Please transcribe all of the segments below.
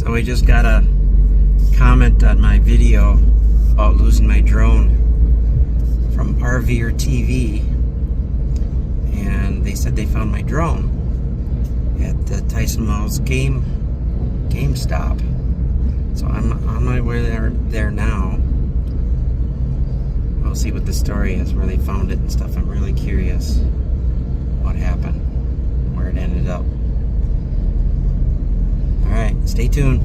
So I just got a comment on my video about losing my drone from RVerTV, and they said they found my drone at the Tyson Wells GameStop. So I'm on my way there now. We'll see what the story is, where they found it and stuff. I'm really curious what happened, where it ended up. Alright, stay tuned.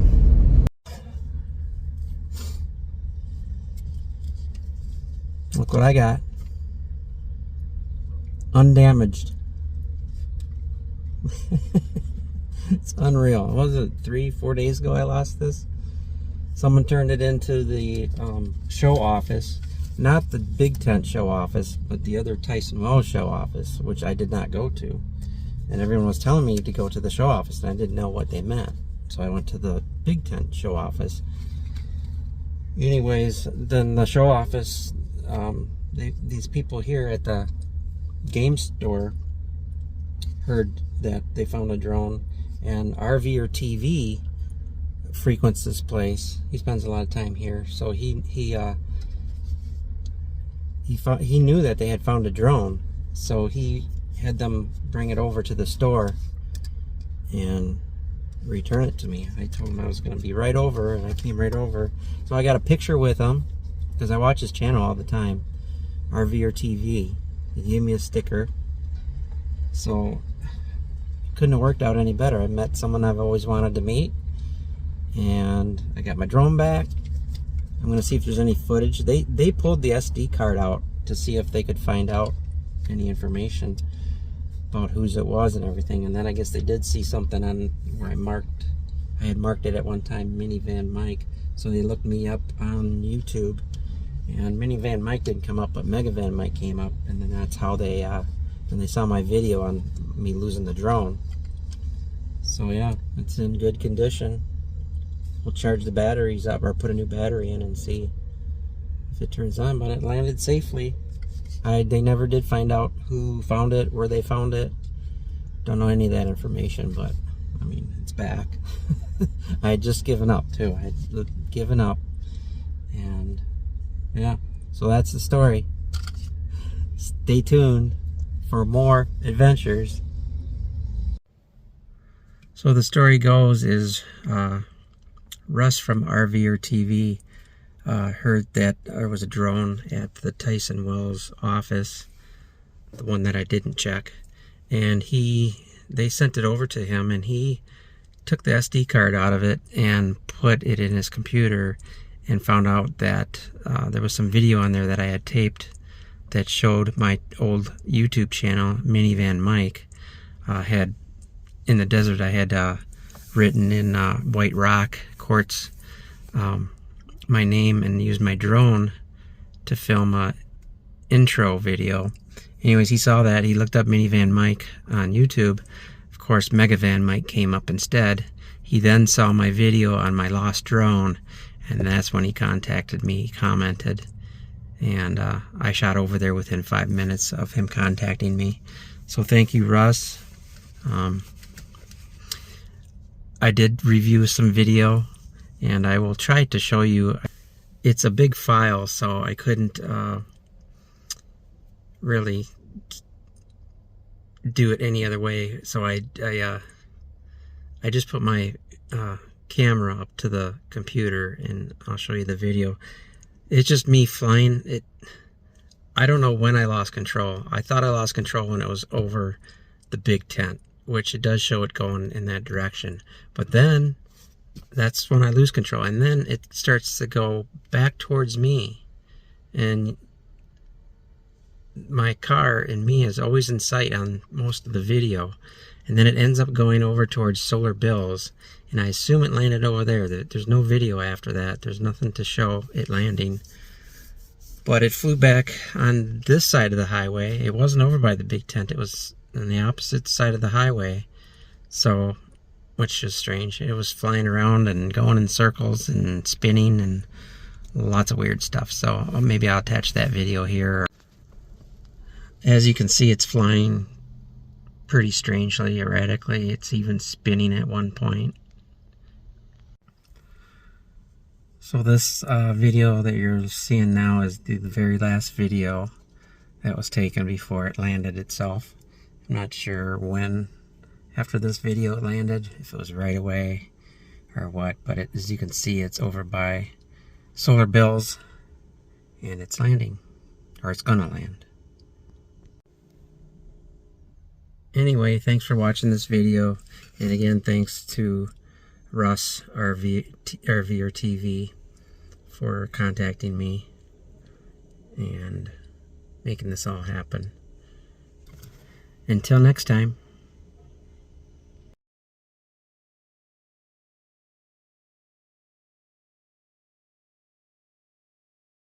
Look what I got. Undamaged. It's unreal. What was it, 3-4 days ago I lost this? Someone turned it into the show office. Not the Big Tent show office, but the other Tyson Wells show office, which I did not go to. And everyone was telling me to go to the show office, and I didn't know what they meant. So I went to the Big Tent show office. Anyways, then the show office, these people here at the game store heard that they found a drone, and RVerTV frequents this place. He spends a lot of time here, so he knew that they had found a drone, so he had them bring it over to the store and return it to me. I told him I was going to be right over, and I came right over. So I got a picture with him because I watch his channel all the time, RVerTV. He gave me a sticker, so it couldn't have worked out any better. I met someone I've always wanted to meet, and I got my drone back. I'm going to see if there's any footage. They pulled the SD card out to see if they could find out any information about whose it was and everything. And then I guess they did see something on where I had marked it at one time, Minivan Mike. So they looked me up on YouTube, and Minivan Mike didn't come up, but Megavan Mike came up. And then that's how they, when they saw my video on me losing the drone. So yeah, it's in good condition. We'll charge the batteries up, or put a new battery in and see if it turns on. But it landed safely. They never did find out who found it, where they found it. Don't know any of that information, but I mean, it's back. I had just given up too. I had given up, and yeah, so that's the story. Stay tuned for more adventures. So the story goes is Russ from RVerTV heard that there was a drone at the Tyson Wells office, the one that I didn't check, and they sent it over to him, and he took the SD card out of it and put it in his computer, and found out that there was some video on there that I had taped that showed my old YouTube channel, Minivan Mike. Had in the desert, I had written in white rock quartz my name, and used my drone to film a intro video. Anyways, he saw that. He looked up Minivan Mike on YouTube. Of course, Megavan Mike came up instead. He then saw my video on my lost drone, and that's when he contacted me. He commented, and I shot over there within 5 minutes of him contacting me. So thank you, Russ. I did review some video, and I will try to show you. It's a big file, so I couldn't really do it any other way. So I just put my camera up to the computer, and I'll show you the video. It's just me flying it. I don't know when I lost control. I thought I lost control when it was over the Big Tent, which it does show it going in that direction. But then that's when I lose control, and then it starts to go back towards me, and my car and me is always in sight on most of the video, and then it ends up going over towards Solar Bills, and I assume it landed over there. There's no video after that. There's nothing to show it landing, but it flew back on this side of the highway. It wasn't over by the Big Tent. It was on the opposite side of the highway, so, which is strange. It was flying around and going in circles and spinning and lots of weird stuff. So maybe I'll attach that video here. As you can see, it's flying pretty strangely, erratically. It's even spinning at one point. So this video that you're seeing now is the very last video that was taken before it landed itself. I'm not sure when after this video it landed, if it was right away or what, but as you can see, it's over by Solar Bills and it's landing, or it's gonna land. Anyway, thanks for watching this video, and again, thanks to Russ, RVerTV, for contacting me and making this all happen. Until next time.